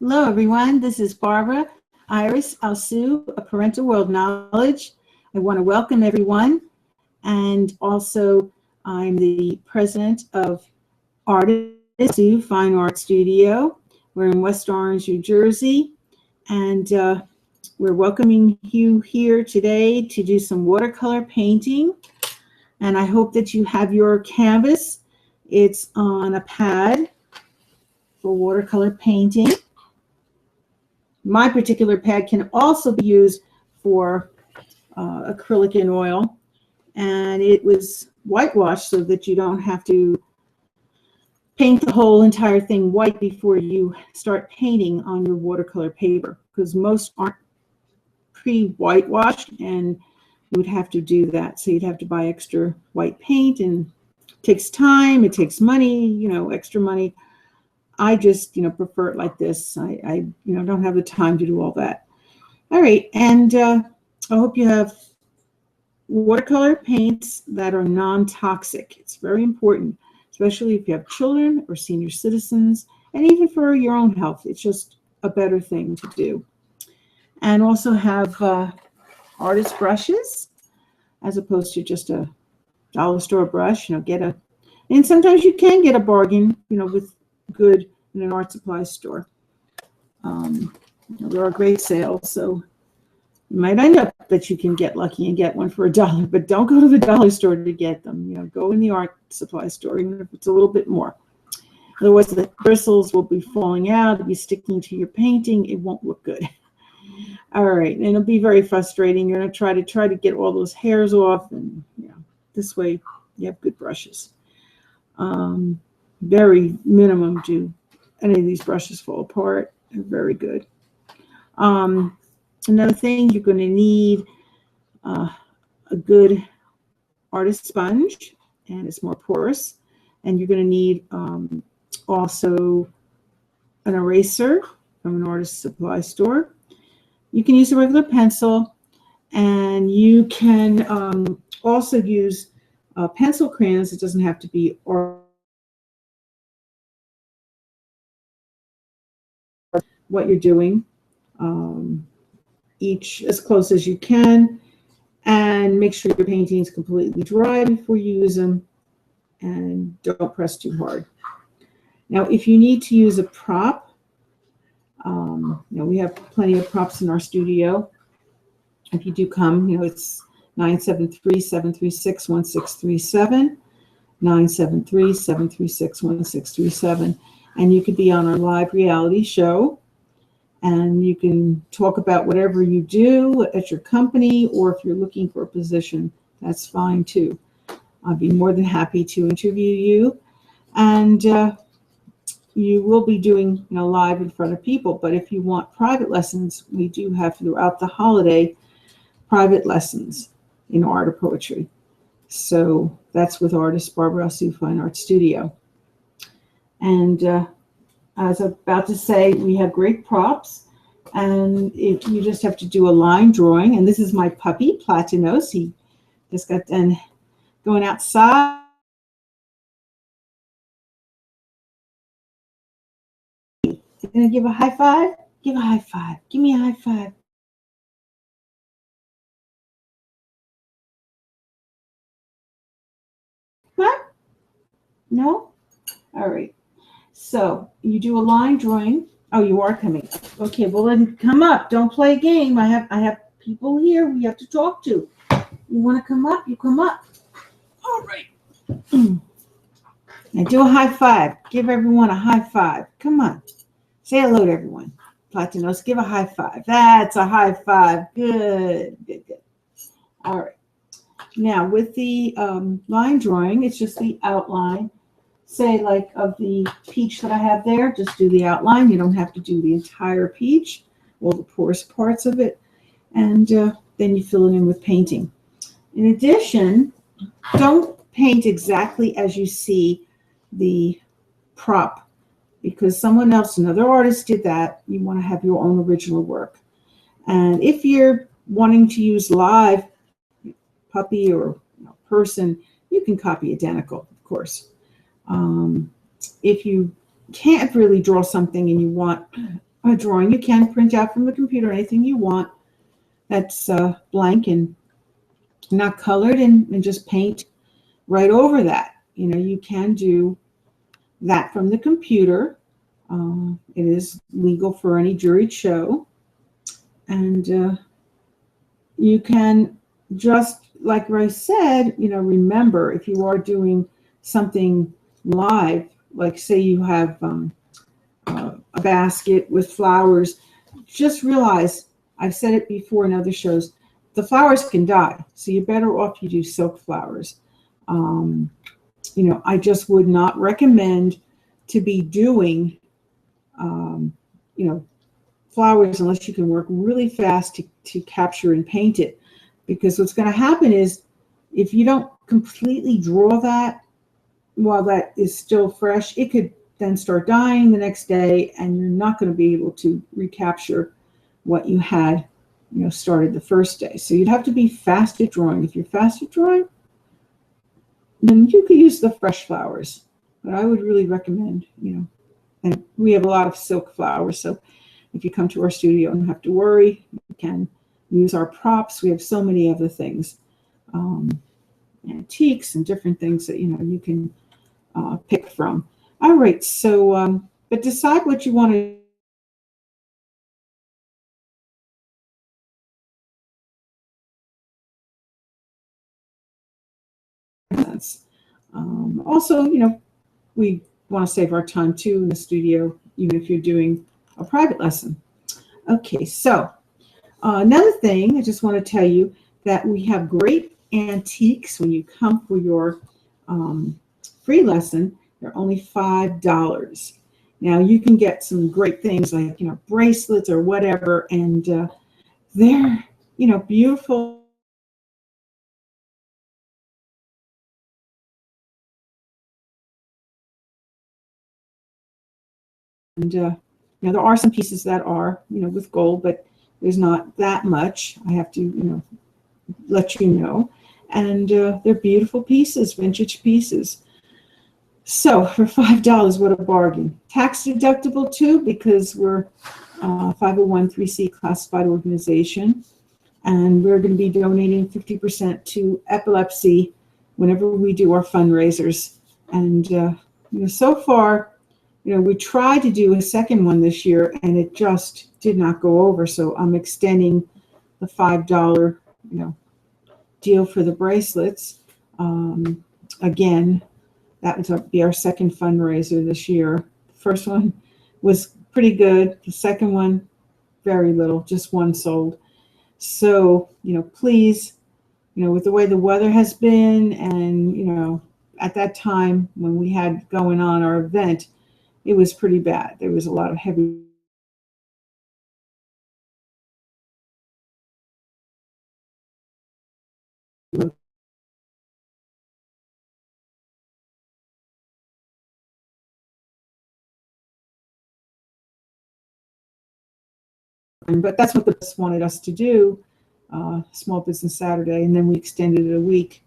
Hello, everyone. This is Barbara Iris Alsu of Parental World Knowledge. I want to welcome everyone. And also, I'm the president of Artist Fine Art Studio. We're in West Orange, New Jersey. And we're welcoming you here today to do some watercolor painting. And I hope that you have your canvas. It's on a pad for watercolor painting. My particular pad can also be used for acrylic in oil, and it was whitewashed so that you don't have to paint the whole entire thing white before you start painting on your watercolor paper, because most aren't pre-whitewashed and you would have to do that. So you'd have to buy extra white paint, and it takes time, it takes money, extra money. I just, prefer it like this. I don't have the time to do all that. All right, and I hope you have watercolor paints that are non-toxic. It's very important, especially if you have children or senior citizens, and even for your own health. It's just a better thing to do. And also have artist brushes, as opposed to just a dollar store brush. And sometimes you can get a bargain, with good in an art supply store. There are great sales, so you might end up that you can get lucky and get one for $1, but don't go to the dollar store to get them. Go in the art supply store, even if it's a little bit more. Otherwise, the bristles will be falling out, it'll be sticking to your painting. It won't look good. All right, and it'll be very frustrating. You're going to try to get all those hairs off, and this way you have good brushes. Very minimum do any of these brushes fall apart. They're very good. Another thing, you're going to need a good artist sponge, and it's more porous. And you're going to need also an eraser from an artist supply store. You can use a regular pencil, and you can also use pencil crayons. It doesn't have to be what you're doing, each as close as you can, and make sure your painting is completely dry before you use them, and don't press too hard. Now, if you need to use a prop, we have plenty of props in our studio. If you do come, it's 973-736-1637, 973-736-1637, and you could be on our live reality show. And you can talk about whatever you do at your company, or if you're looking for a position, that's fine too. I'd be more than happy to interview you. And you will be doing live in front of people. But if you want private lessons, we do have throughout the holiday private lessons in art or poetry. So that's with artist Barbara Alsu Fine Art Studio. And as I'm about to say, we have great props, and you just have to do a line drawing. And this is my puppy, Platinos. He just got done going outside. You're going to give a high five? Give a high five. Give me a high five. What? No? All right. So you do a line drawing. Oh, you are coming. Okay, well then come up. Don't play a game. I have people here we have to talk to. You want to come up? You come up. All right. Now do a high five. Give everyone a high five. Come on. Say hello to everyone. Platinos, give a high five. That's a high five. Good, good, good. All right. Now with the line drawing, it's just the outline. Say like of the peach that I have there, just do the outline. You don't have to do the entire peach, all the porous parts of it. And then you fill it in with painting. In addition, don't paint exactly as you see the prop, because someone else, another artist did that. You want to have your own original work. And if you're wanting to use live puppy or person, you can copy identical, of course. If you can't really draw something and you want a drawing. You can print out from the computer anything you want that's blank and not colored, and just paint right over that. You can do that from the computer. It is legal for any juried show. And you can just, like I said, remember, if you are doing something live, like say you have a basket with flowers, just realize, I've said it before in other shows, the flowers can die. So you're better off you do silk flowers. I just would not recommend to be doing, flowers unless you can work really fast to capture and paint it. Because what's going to happen is, if you don't completely draw that while that is still fresh, it could then start dying the next day, and you're not going to be able to recapture what you had, started the first day. So you'd have to be fast at drawing. If you're fast at drawing, then you could use the fresh flowers. But I would really recommend, and we have a lot of silk flowers, so if you come to our studio, you don't have to worry. You can use our props. We have so many other things, antiques and different things that you can pick from. All right, so but decide what you want to. Also, we want to save our time too in the studio, even if you're doing a private lesson. Okay, so another thing, I just want to tell you that we have great antiques when you come for your free lesson. They're only $5. Now you can get some great things like bracelets or whatever, and they're beautiful. And there are some pieces that are with gold, but there's not that much. I have to let you know. And they're beautiful pieces, vintage pieces. So for $5, what a bargain. Tax deductible too, because we're 501(c) classified organization, and we're going to be donating 50% to epilepsy whenever we do our fundraisers. And so far, we tried to do a second one this year, and it just did not go over. So I'm extending the $5, deal for the bracelets. Again, that would be our second fundraiser this year. The first one was pretty good. The second one, very little, just one sold. So, please, with the way the weather has been, and, at that time when we had going on our event, it was pretty bad. There was a lot of heavy. But that's what the press wanted us to do, Small Business Saturday, and then we extended it a week,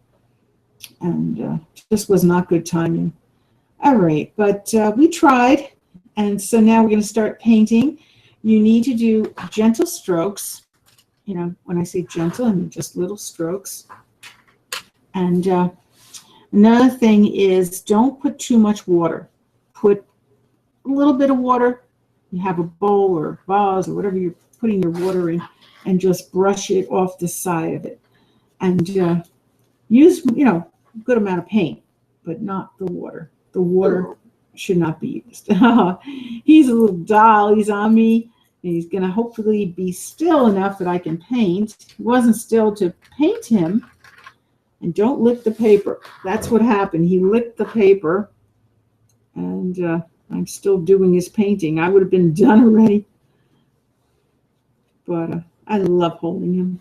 and just was not good timing. All right, but we tried, and so now we're going to start painting. You need to do gentle strokes. When I say gentle, I mean just little strokes. And another thing is, don't put too much water. Put a little bit of water. You have a bowl or vase or whatever you're putting your water in, and just brush it off the side of it. And use, a good amount of paint, but not the water. The water should not be used. He's a little doll. He's on me. And he's going to hopefully be still enough that I can paint. He wasn't still to paint him. And don't lick the paper. That's what happened. He licked the paper. And I'm still doing his painting. I would have been done already. But I love holding him.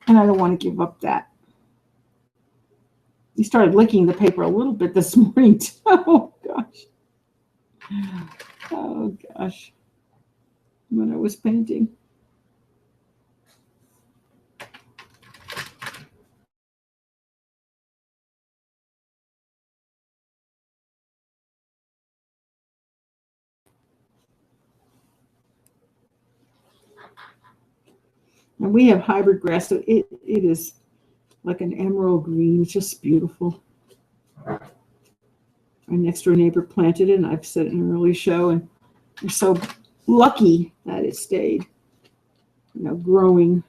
And I don't want to give up that. He started licking the paper a little bit this morning, too. Oh, gosh. Oh, gosh. When I was painting. And we have hybrid grass, so it is like an emerald green. It's just beautiful. Our next door neighbor planted it, and I've said it in an early show, and we're so lucky that it stayed, growing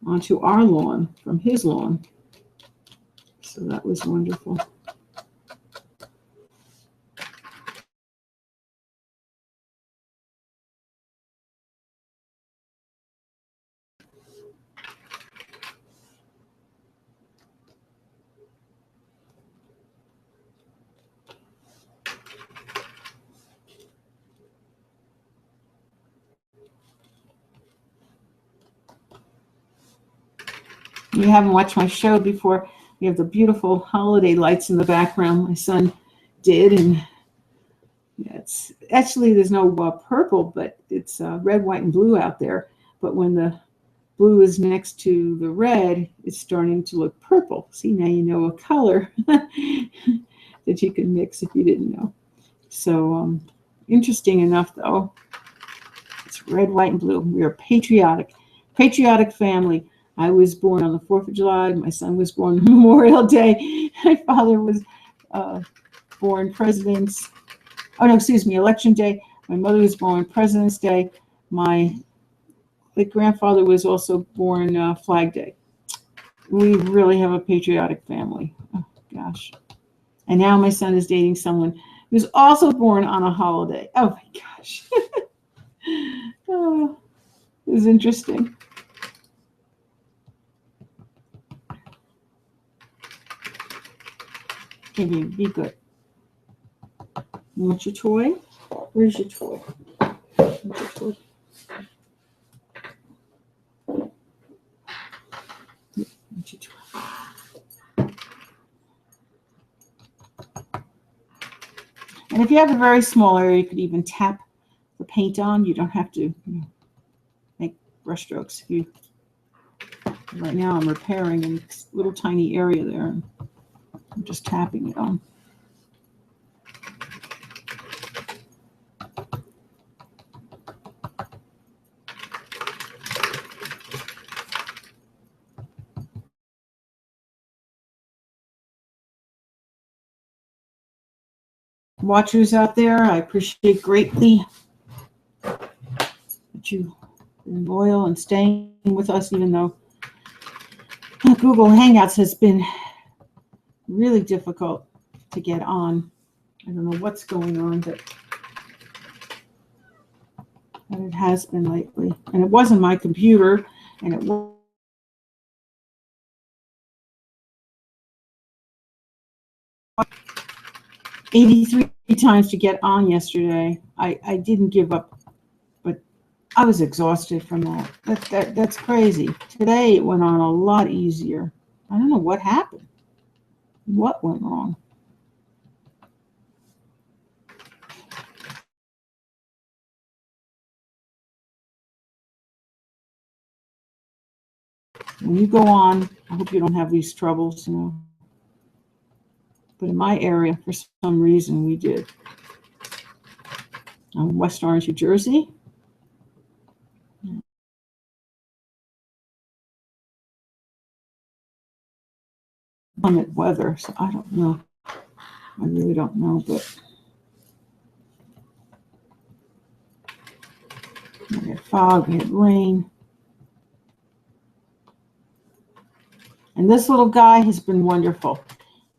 onto our lawn from his lawn. So that was wonderful. If you haven't watched my show before, we have the beautiful holiday lights in the background. My son did, and yeah, it's actually, there's no purple, but it's red, white, and blue out there. But when the blue is next to the red, it's starting to look purple. See, now you know a color that you can mix if you didn't know. So interesting enough, though, it's red, white, and blue. We are patriotic family. I was born on the 4th of July. My son was born on Memorial Day. My father was born Election Day. My mother was born President's Day. My late grandfather was also born Flag Day. We really have a patriotic family. Oh, gosh. And now my son is dating someone who's also born on a holiday. Oh, my gosh. Oh, it was interesting. Okay, be good. You want your toy? Where's your toy? Where's your toy? Where's your toy? And if you have a very small area, you could even tap the paint on. You don't have to make brush strokes. Right now I'm repairing a little tiny area there, and I'm just tapping it on. Watchers out there, I appreciate greatly that you've been loyal and staying with us, even though Google Hangouts has been really difficult to get on. I don't know what's going on, but it has been lately. And it wasn't my computer, and it was 83 times to get on yesterday. I didn't give up, but I was exhausted from that. That's crazy. Today it went on a lot easier. I don't know what happened. What went wrong? When you go on, I hope you don't have these troubles, But in my area, for some reason, we did. I'm West Orange, New Jersey. Climate weather, so I don't know. I really don't know, but we had fog, we had rain. And this little guy has been wonderful.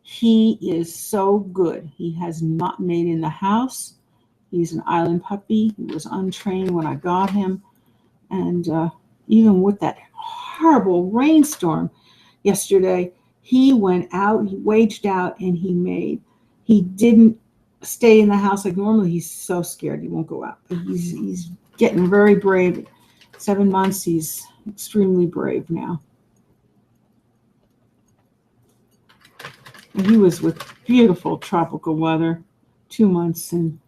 He is so good. He has not made in the house. He's an island puppy. He was untrained when I got him. And even with that horrible rainstorm yesterday, he went out, he waged out, and he made. He didn't stay in the house like normally. He's so scared he won't go out. But he's getting very brave. 7 months, he's extremely brave now. And he was with beautiful tropical weather, 2 months in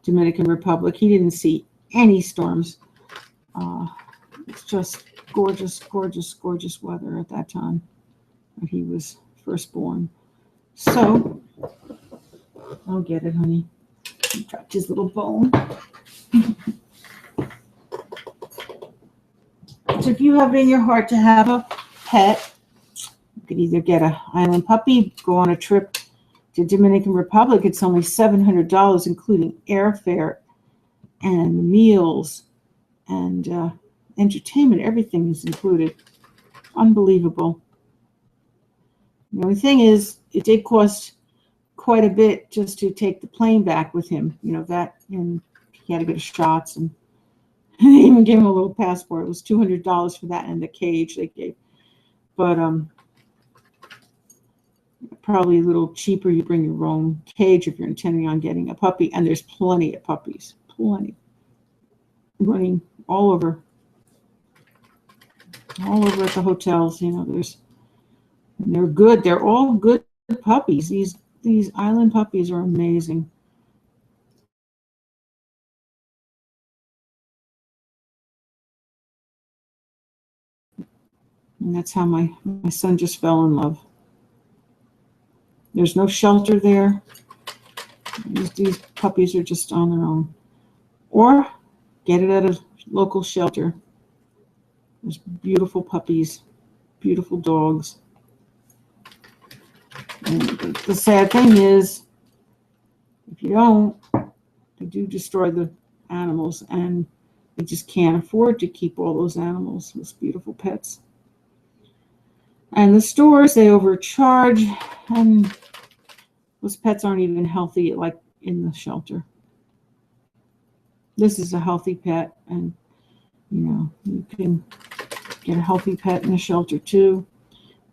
Dominican Republic. He didn't see any storms. It's just gorgeous, gorgeous, gorgeous weather at that time when he was first born. So, I'll get it, honey. He dropped his little bone. So if you have it in your heart to have a pet, you could either get an island puppy, go on a trip to Dominican Republic. It's only $700, including airfare and meals and entertainment. Everything is included. Unbelievable. The only thing is, it did cost quite a bit just to take the plane back with him. You know, that, and he had to go to shots, and they even gave him a little passport. It was $200 for that and the cage they gave. But probably a little cheaper. You bring your own cage if you're intending on getting a puppy, and there's plenty of puppies, plenty, running all over at the hotels. You know, and they're good. They're all good puppies. These island puppies are amazing. And that's how my son just fell in love. There's no shelter there. These puppies are just on their own. Or get it at a local shelter. There's beautiful puppies, beautiful dogs. And the sad thing is, if you don't, they do destroy the animals, and they just can't afford to keep all those animals, those beautiful pets. And the stores, they overcharge, and those pets aren't even healthy like in the shelter. This is a healthy pet, and you know, you can get a healthy pet in a shelter too.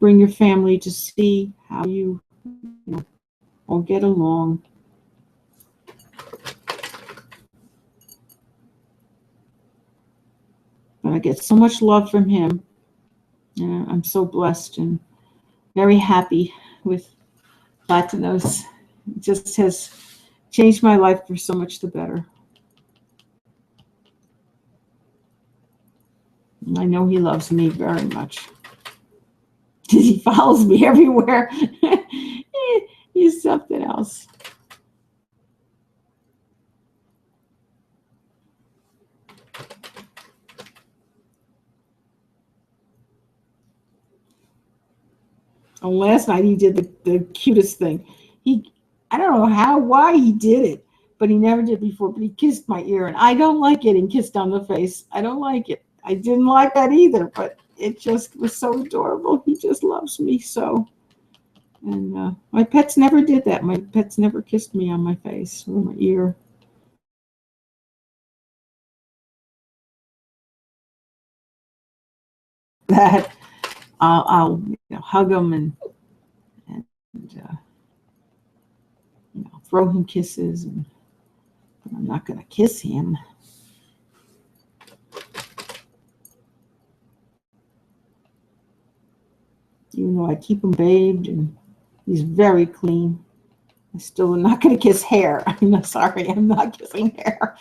Bring your family to see how you know, all get along. But I get so much love from him. And I'm so blessed and very happy with Latinos. It just has changed my life for so much the better. And I know he loves me very much. He follows me everywhere. He's something else. And last night he did the cutest thing. I don't know why he did it, but he never did before. But he kissed my ear, and I don't like getting kissed on the face. I don't like it. I didn't like that either, but it just was so adorable. He just loves me so. And my pets never did that. My pets never kissed me on my face or my ear. That I'll hug him and throw him kisses, but I'm not going to kiss him. Even though I keep him bathed and he's very clean, I still am not going to kiss hair. I'm not sorry. I'm not kissing hair.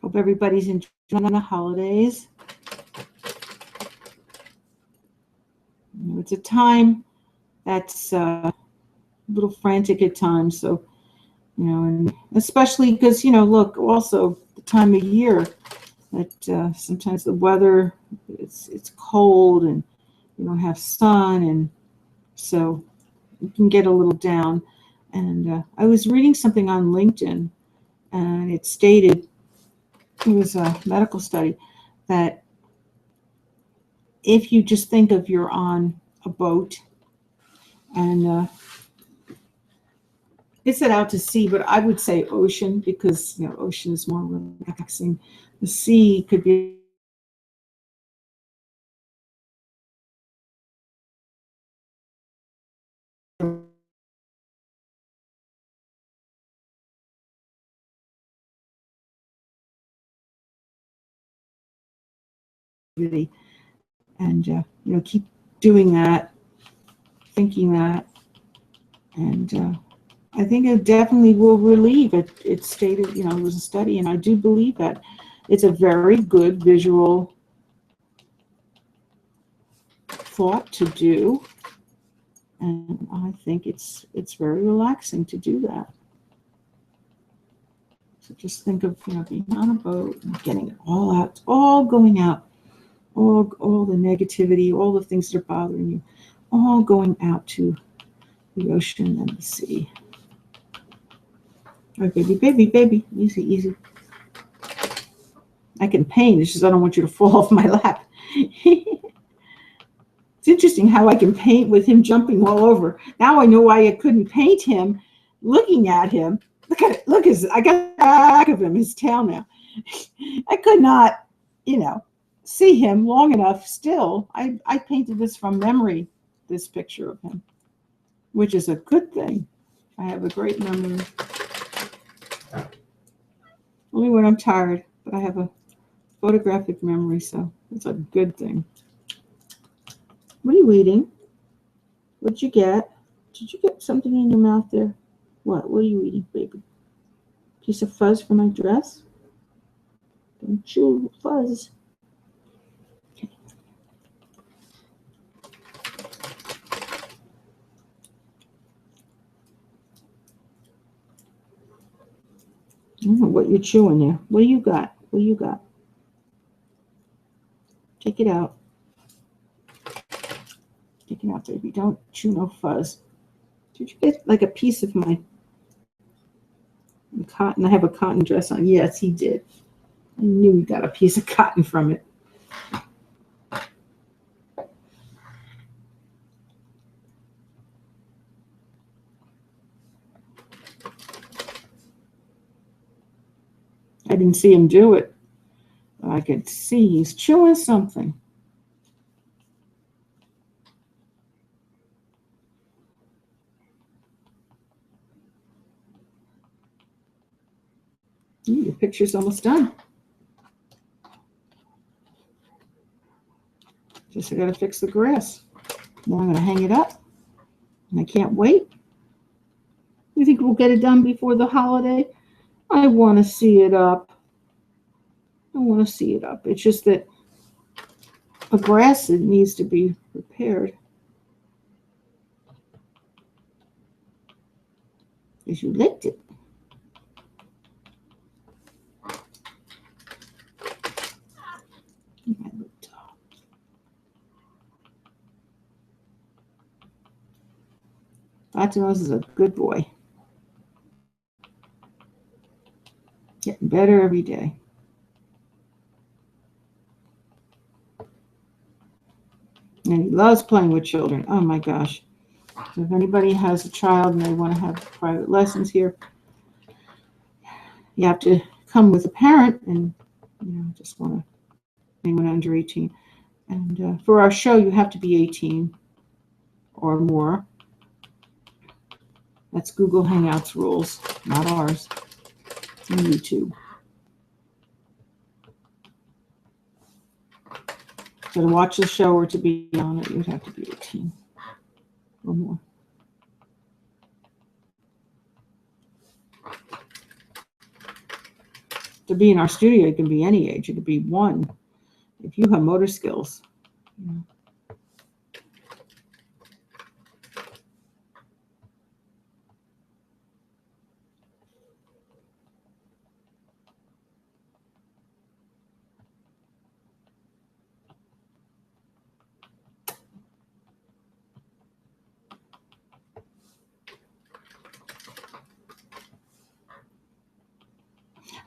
Hope everybody's enjoying the holidays. It's a time that's a little frantic at times. So, and especially because, look, also the time of year that sometimes the weather, it's cold and you don't have sun, and so you can get a little down. And I was reading something on LinkedIn, and it stated, it was a medical study, that if you just think of you're on a boat and it said out to sea, but I would say ocean because ocean is more relaxing. The sea could be negativity. And, keep doing that, thinking that. And I think it definitely will relieve it. It stated, it was a study, and I do believe that it's a very good visual thought to do. And I think it's very relaxing to do that. So just think of, being on a boat and getting it all out. It's all going out. All the negativity, all the things that are bothering you, all going out to the ocean and the sea. All right, baby. Easy, easy. I can paint. It's just I don't want you to fall off my lap. It's interesting how I can paint with him jumping all over. Now I know why I couldn't paint him looking at him. Look at it. Look, I got the back of him, his tail now. I could not, see him long enough still. I painted this from memory, this picture of him, which is a good thing. I have a great memory. Only when I'm tired, but I have a photographic memory, so it's a good thing. What are you eating? What'd you get? Did you get something in your mouth there? What are you eating, baby? Piece of fuzz for my dress? Don't chew fuzz. Okay. I don't know what you're chewing there. What do you got? What do you got? Take it out. Take it out, baby. Don't chew no fuzz. Did you get like a piece of my cotton? I have a cotton dress on. Yes, he did. I knew he got a piece of cotton from it. I didn't see him do it, but I could see he's chewing something. Your picture's almost done. Just I gotta fix the grass. Now I'm gonna hang it up. And I can't wait. You think we'll get it done before the holiday? I want to see it up. I want to see it up. It's just that the grass, it needs to be repaired. Because you licked it. Fatinos is a good boy. Getting better every day. And he loves playing with children. Oh my gosh. So if anybody has a child and they want to have private lessons here, you have to come with a parent and just want to anyone under 18. And for our show, you have to be 18 or more. That's Google Hangouts rules, not ours, and YouTube. So to watch the show or to be on it, you'd have to be 18 or more. To be in our studio, it can be any age. It could be 1 if you have motor skills.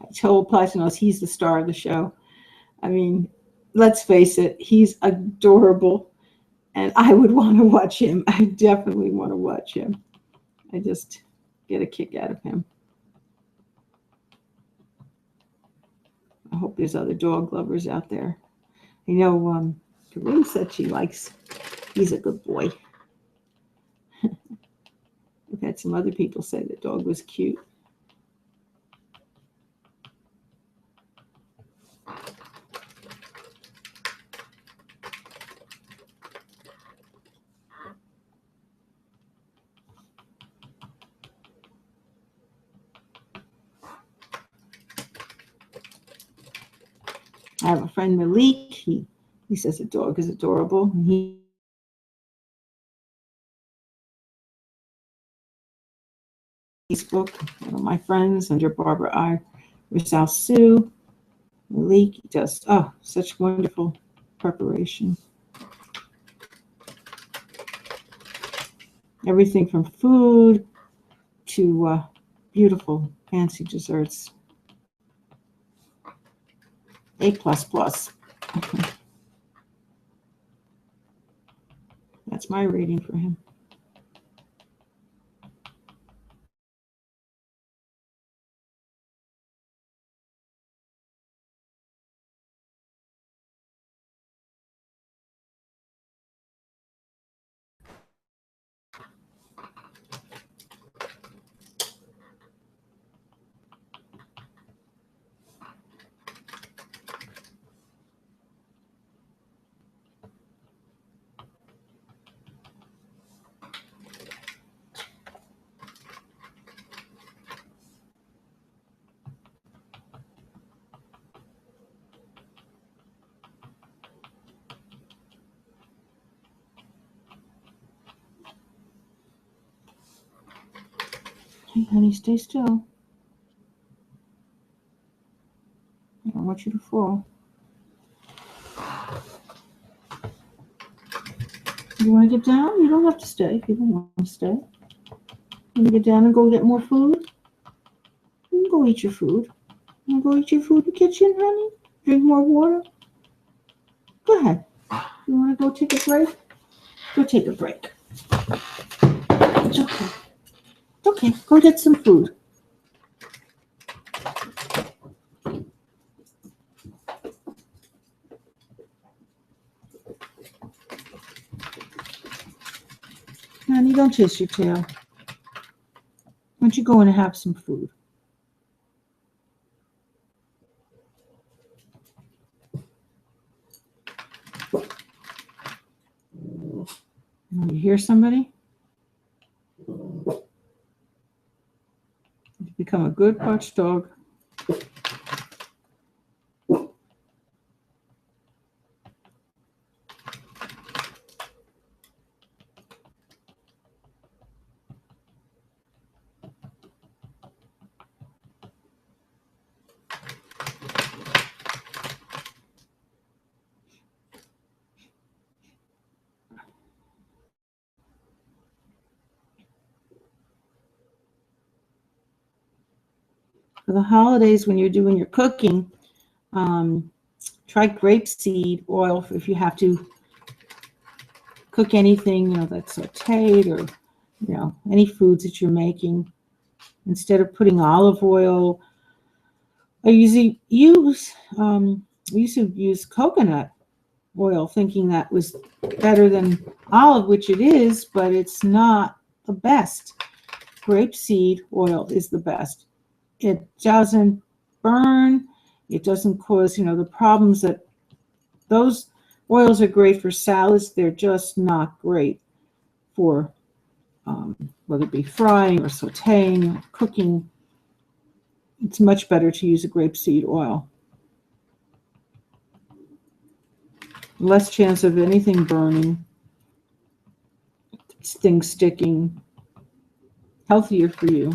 I told Platinos he's the star of the show. I mean, let's face it, he's adorable, and I would want to watch him. I definitely want to watch him. I just get a kick out of him. I hope there's other dog lovers out there. Karine said he's a good boy. I've had some other people say the dog was cute. I have a friend, Malik. He says the dog is adorable. And Facebook, one of my friends under Barbara Iris Sue. Malik does such wonderful preparation. Everything from food to beautiful fancy desserts. A++. That's my rating for him. Hey, honey, stay still. I don't want you to fall. You want to get down? You don't have to stay if you don't want to stay. You want to get down and go get more food? You can go eat your food. You want to go eat your food in the kitchen, honey? Drink more water? Go ahead. You want to go take a break? Go take a break. It's okay. Okay, go get some food. Honey, don't chase your tail. Why don't you go in and have some food? You hear somebody? You've become a good watchdog. For the holidays, when you're doing your cooking, try grapeseed oil if you have to cook anything, that's sauteed or, any foods that you're making. Instead of putting olive oil, I usually use, coconut oil, thinking that was better than olive, which it is, but it's not the best. Grapeseed oil is the best. It doesn't burn. It doesn't cause, the problems that those oils are great for salads. They're just not great for whether it be frying or sauteing or cooking. It's much better to use a grapeseed oil. Less chance of anything burning, things sticking. Healthier for you.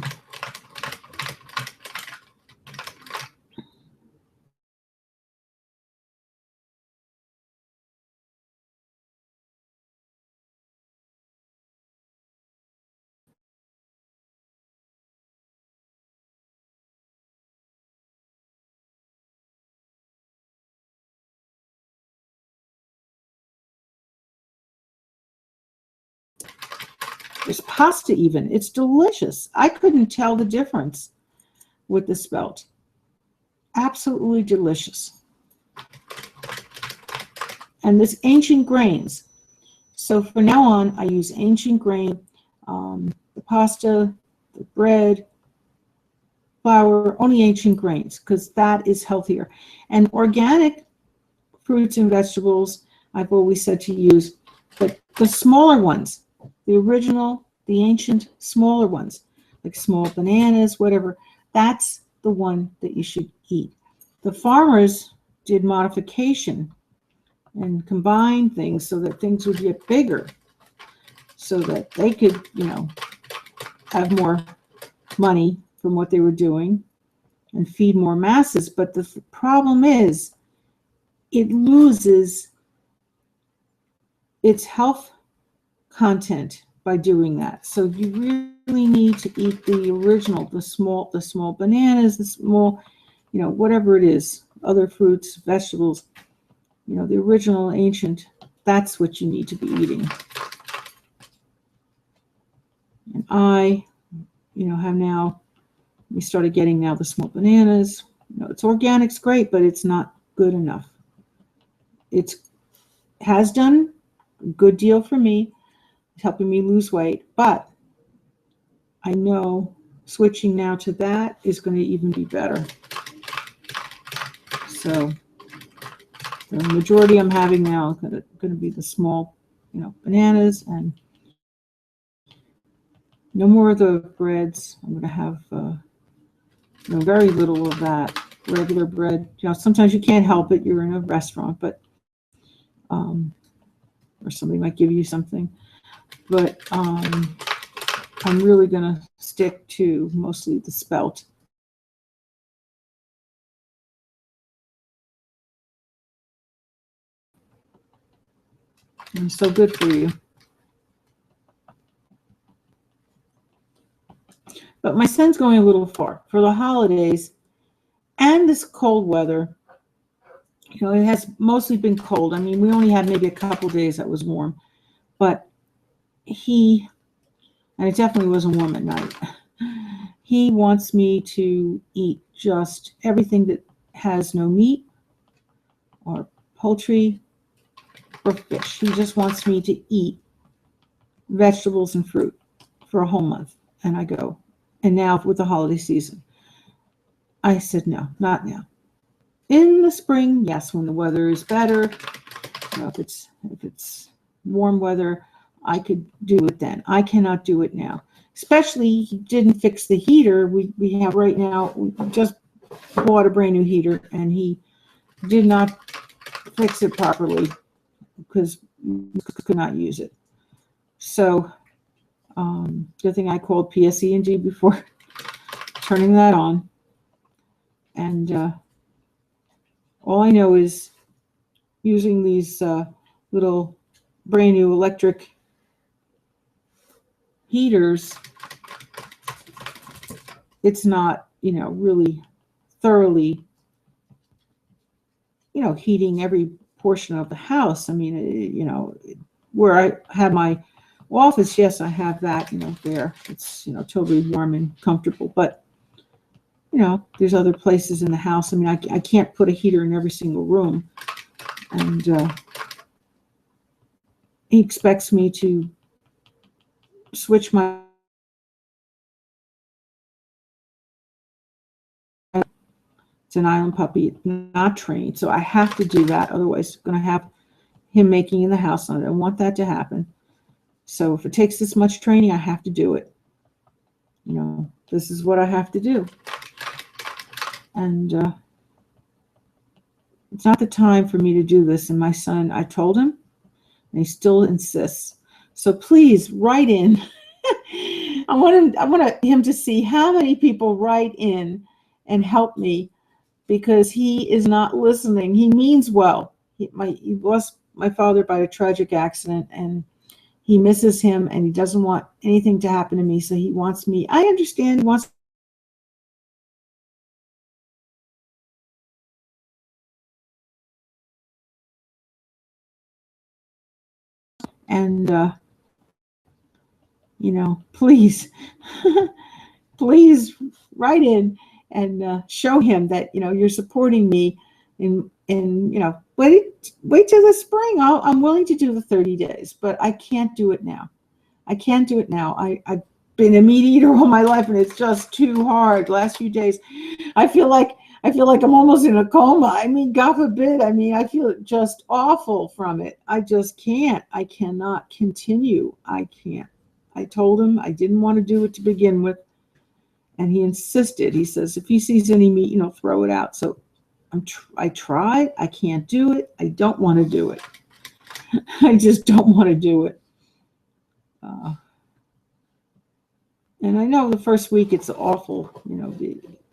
There's pasta even. It's delicious. I couldn't tell the difference with the spelt. Absolutely delicious. And this ancient grains. So from now on, I use ancient grain, the pasta, the bread, flour, only ancient grains, because that is healthier. And organic fruits and vegetables, I've always said to use, but the smaller ones, the original, the ancient, smaller ones, like small bananas, whatever, that's the one that you should eat. The farmers did modification and combined things so that things would get bigger, so that they could, have more money from what they were doing and feed more masses. But the problem is it loses its health content by doing that. So you really need to eat the original, the small bananas, the small, whatever it is, other fruits, vegetables, the original ancient. That's what you need to be eating. And I, have now, we started getting now the small bananas. It's organic's great, but it's not good enough. It has done a good deal for me. It's helping me lose weight, but I know switching now to that is going to even be better. So the majority I'm having now is going to be the small, bananas, and no more of the breads. I'm going to have very little of that regular bread. Sometimes you can't help it. You're in a restaurant, but or somebody might give you something. But I'm really going to stick to mostly the spelt. And so good for you. But my son's going a little far for the holidays and this cold weather. It has mostly been cold. I mean, we only had maybe a couple days that was warm, but and it definitely wasn't warm at night. He wants me to eat just everything that has no meat or poultry or fish. He just wants me to eat vegetables and fruit for a whole month. And I go, and now with the holiday season, I said, no, not now. In the spring, yes, when the weather is better, if it's warm weather, I could do it then. I cannot do it now. Especially, he didn't fix the heater. We have right now, we just bought a brand new heater, and he did not fix it properly because we could not use it. So, good thing I called PSE&G before turning that on. And all I know is using these little brand new electric heaters, it's not, really thoroughly, heating every portion of the house. I mean, where I have my office, yes, I have that, there. It's, totally warm and comfortable. But, there's other places in the house. I mean, I can't put a heater in every single room. And he expects me to switch my It's an island puppy, not trained, so I have to do that. Otherwise, I'm going to have him making in the house, and I don't want that to happen. So if it takes this much training, I have to do it. This is what I have to do. And it's not the time for me to do this. And my son, I told him, and he still insists. So please write in. I want him to see how many people write in and help me, because he is not listening. He means well. He lost my father by a tragic accident, and he misses him, and he doesn't want anything to happen to me. So he wants me. I understand. He wants. And please, please write in and show him that you're supporting me. And wait till the spring. I'm willing to do the 30 days, but I can't do it now. I can't do it now. I've been a meat eater all my life, and it's just too hard. Last few days, I feel like I'm almost in a coma. I mean, God forbid. I mean, I feel just awful from it. I just can't. I cannot continue. I can't. I told him I didn't want to do it to begin with, and he insisted. He says, if he sees any meat, throw it out. So I tried. I can't do it. I don't want to do it. I just don't want to do it. And I know the first week it's awful, you know,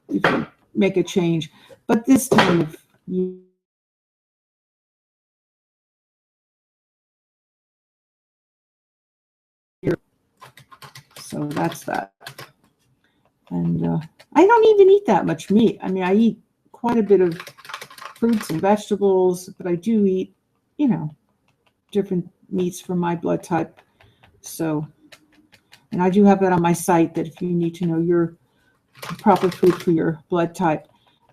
if you make a change. But this time of year, so that's that. And I don't even eat that much meat. I mean, I eat quite a bit of fruits and vegetables, but I do eat, you know, different meats for my blood type. So, and I do have that on my site that if you need to know your proper food for your blood type,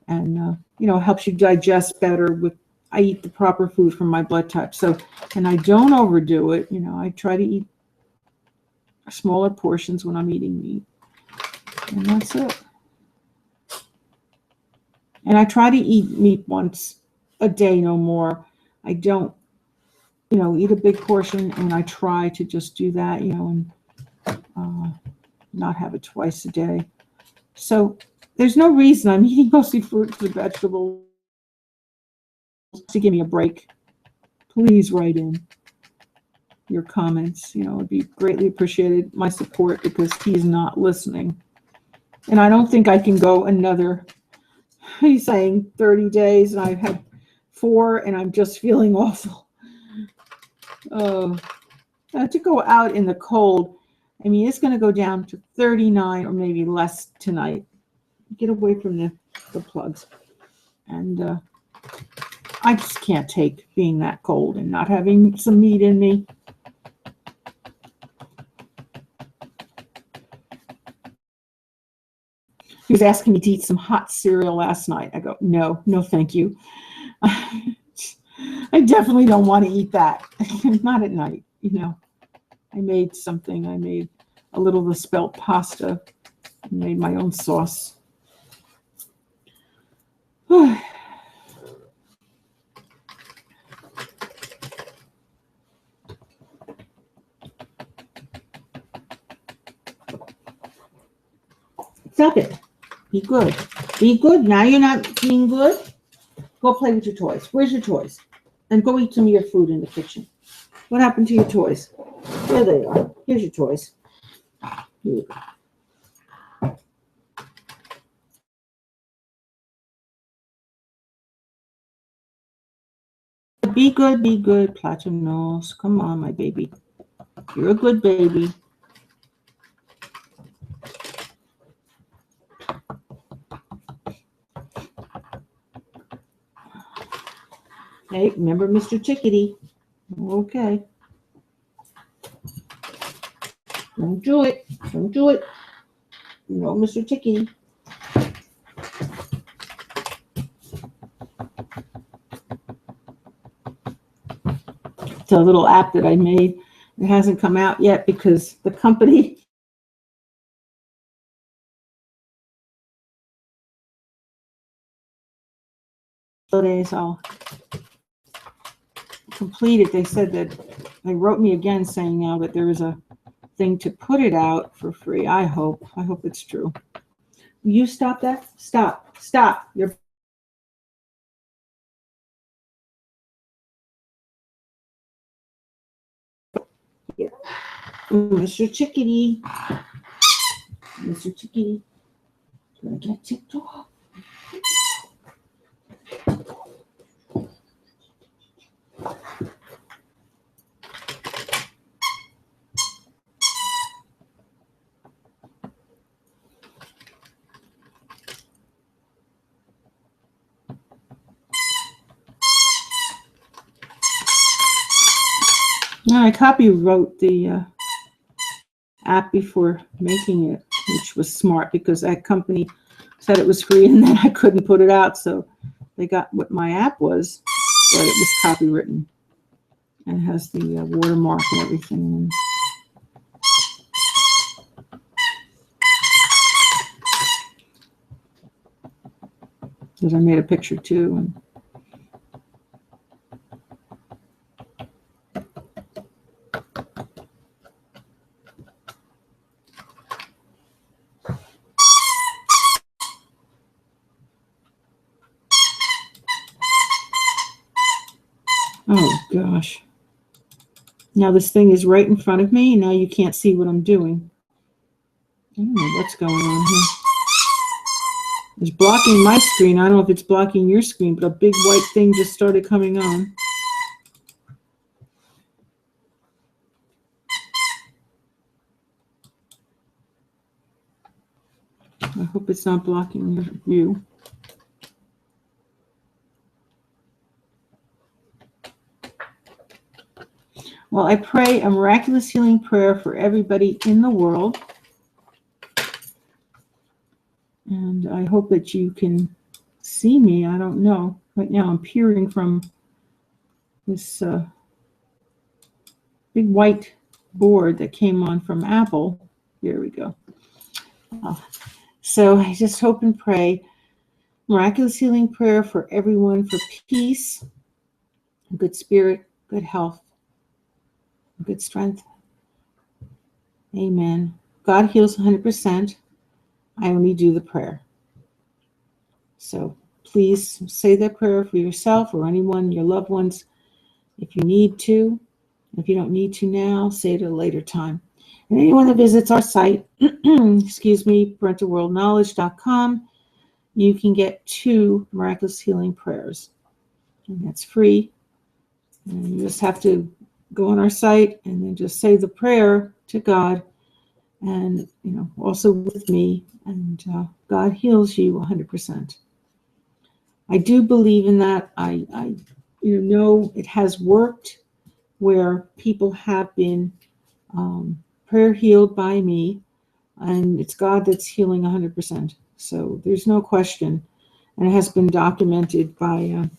and you know, helps you digest better with. I eat the proper food for my blood type. So, and I don't overdo it. You know, I try to eat smaller portions when I'm eating meat, and that's it. And I try to eat meat once a day, no more. I don't, you know, eat a big portion, and I try to just do that, you know, and not have it twice a day. So there's no reason I'm eating mostly fruits and vegetables to give me a break. Please write in your comments. You know, it'd be greatly appreciated, my support, because he's not listening. And I don't think I can go another, he's saying 30 days, and I've had 4, and I'm just feeling awful. To go out in the cold, I mean, it's going to go down to 39 or maybe less tonight. Get away from the plugs. And I just can't take being that cold and not having some meat in me. He was asking me to eat some hot cereal last night. I go, no, thank you. I definitely don't want to eat that. Not at night, you know. I made something. I made a little of the spelt pasta. I made my own sauce. Stop it. Be good. Be good. Now you're not being good. Go play with your toys. Where's your toys? And go eat some of your food in the kitchen. What happened to your toys? There they are. Here's your toys. Here you go. Be good, Platanos. Come on, my baby. You're a good baby. Hey, remember Mr. Chickadee? Okay. Don't do it. Don't do it. You know, Mr. Chickadee. It's a little app that I made. It hasn't come out yet because the company days I'll complete it. They said that they wrote me again saying now that there is a thing to put it out for free. I hope it's true. Will you stop that? Stop. You're here. Mr. Chickadee. Mr. Chickadee. Gonna get ticked off. Now, I copywrote the app before making it, which was smart because that company said it was free and then I couldn't put it out. So they got what my app was, but it was copywritten and it has the watermark and everything. Because I made a picture too. And Oh, gosh. Now this thing is right in front of me, and now you can't see what I'm doing. I don't know what's going on here. It's blocking my screen. I don't know if it's blocking your screen, but a big white thing just started coming on. I hope it's not blocking your view. Well, I pray a miraculous healing prayer for everybody in the world. And I hope that you can see me. I don't know. Right now I'm peering from this big white board that came on from Apple. There we go. So I just hope and pray miraculous healing prayer for everyone, for peace, good spirit, good health, good strength. Amen. God heals 100%. I only do the prayer. So please say that prayer for yourself or anyone, your loved ones, if you need to. If you don't need to now, say it at a later time. And anyone that visits our site, excuse me, ParentalWorldKnowledge.com, you can get 2 miraculous healing prayers. And that's free. And you just have to go on our site and then just say the prayer to God, and also with me, and God heals you 100%. I do believe in that. I know it has worked where people have been prayer healed by me, and it's God that's healing 100%. So there's no question, and it has been documented by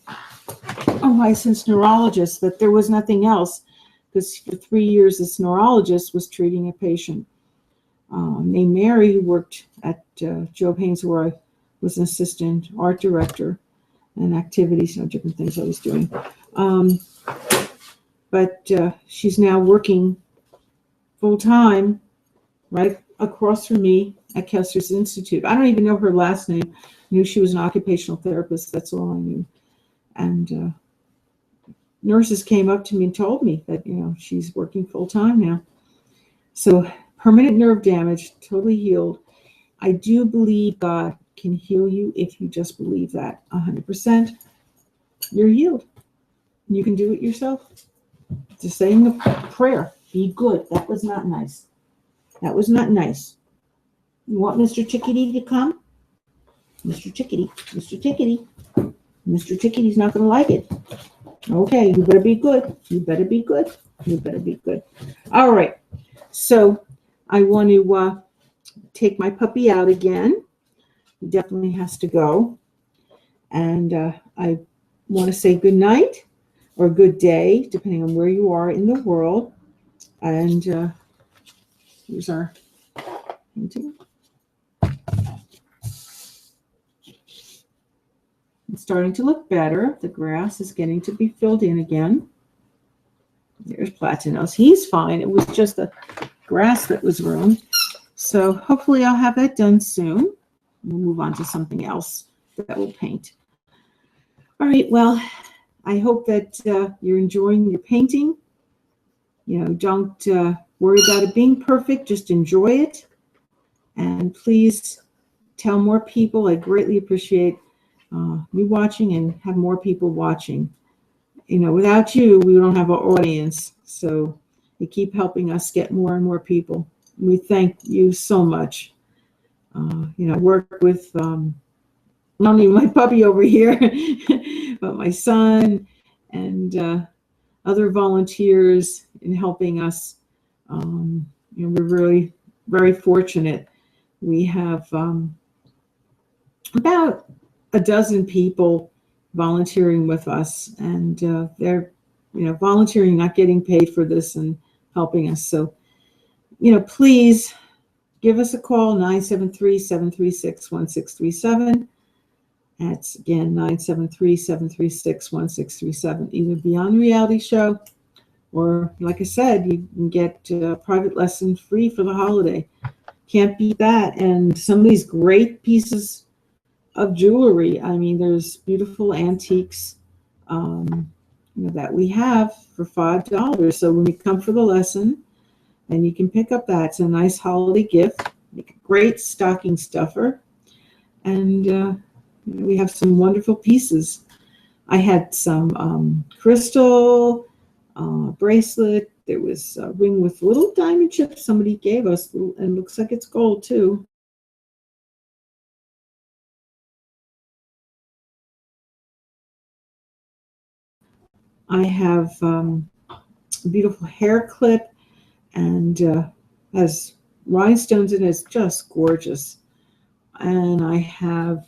a licensed neurologist that there was nothing else, because for 3 years this neurologist was treating a patient named Mary, who worked at Joe Haynes, where I was an assistant art director, and activities, different things I was doing. But she's now working full-time right across from me at Kessler's Institute. I don't even know her last name. I knew she was an occupational therapist. That's all I knew. And nurses came up to me and told me that, she's working full-time now. So permanent nerve damage, totally healed. I do believe God can heal you if you just believe that 100%. You're healed. You can do it yourself. Just saying the prayer. Be good. That was not nice. That was not nice. You want Mr. Chickadee to come? Mr. Chickadee. Mr. Chickadee. Mr. Chickadee's not going to like it. Okay, you better be good. You better be good. You better be good. All right. So I want to take my puppy out again. He definitely has to go. And I want to say good night or good day, depending on where you are in the world. And here's our painting. It's starting to look better. The grass is getting to be filled in again. There's Platinos. He's fine. It was just the grass that was ruined. So hopefully I'll have that done soon. We'll move on to something else that we'll paint. All right, well, I hope that you're enjoying your painting. Don't worry about it being perfect. Just enjoy it. And please tell more people. I greatly appreciate you watching and have more people watching. Without you, we don't have an audience. So you keep helping us get more and more people. We thank you so much. I work with not only my puppy over here, but my son and other volunteers in helping us. We're really very fortunate. We have about a dozen people volunteering with us, and they're volunteering, not getting paid for this, and helping us. So please give us a call, 973-736-1637. That's again 973-736-1637. Either Beyond Reality Show, or like I said, you can get a private lesson free for the holiday. Can't beat that. And some of these great pieces of jewelry. I mean, there's beautiful antiques, that we have for $5. So when you come for the lesson, and you can pick up that. It's a nice holiday gift. Make a great stocking stuffer. And we have some wonderful pieces. I had some crystal bracelet. There was a ring with little diamond chips somebody gave us, and looks like it's gold too. I have a beautiful hair clip, and has rhinestones in it. It's just gorgeous. And I have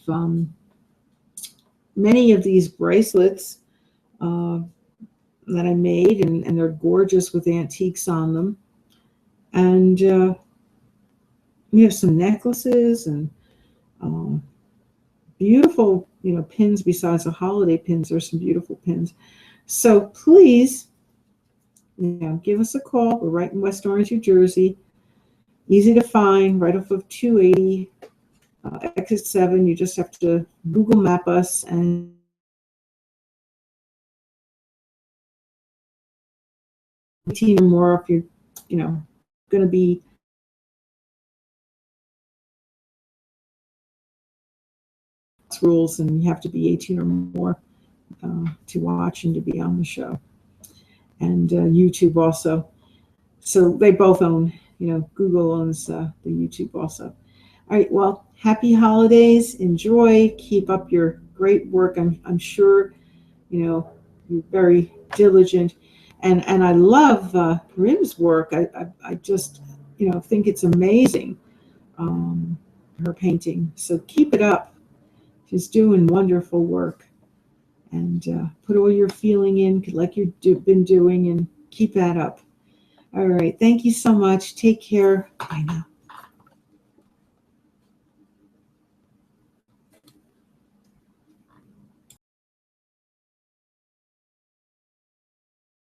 many of these bracelets that I made, and they're gorgeous with antiques on them. And we have some necklaces and beautiful, pins besides the holiday pins. There's some beautiful pins. So please, give us a call. We're right in West Orange, New Jersey. Easy to find, right off of 280, exit 7. You just have to Google map us, and 18 or more if you're, going to be rules, and you have to be 18 or more to watch and to be on the show. And YouTube also. So they both own, Google owns the YouTube also. All right, well, happy holidays. Enjoy. Keep up your great work. I'm sure, you're very diligent. And I love Rim's work. I just, think it's amazing, her painting. So keep it up. She's doing wonderful work. And put all your feeling in like you've been doing, and keep that up. All right. Thank you so much. Take care. Bye now.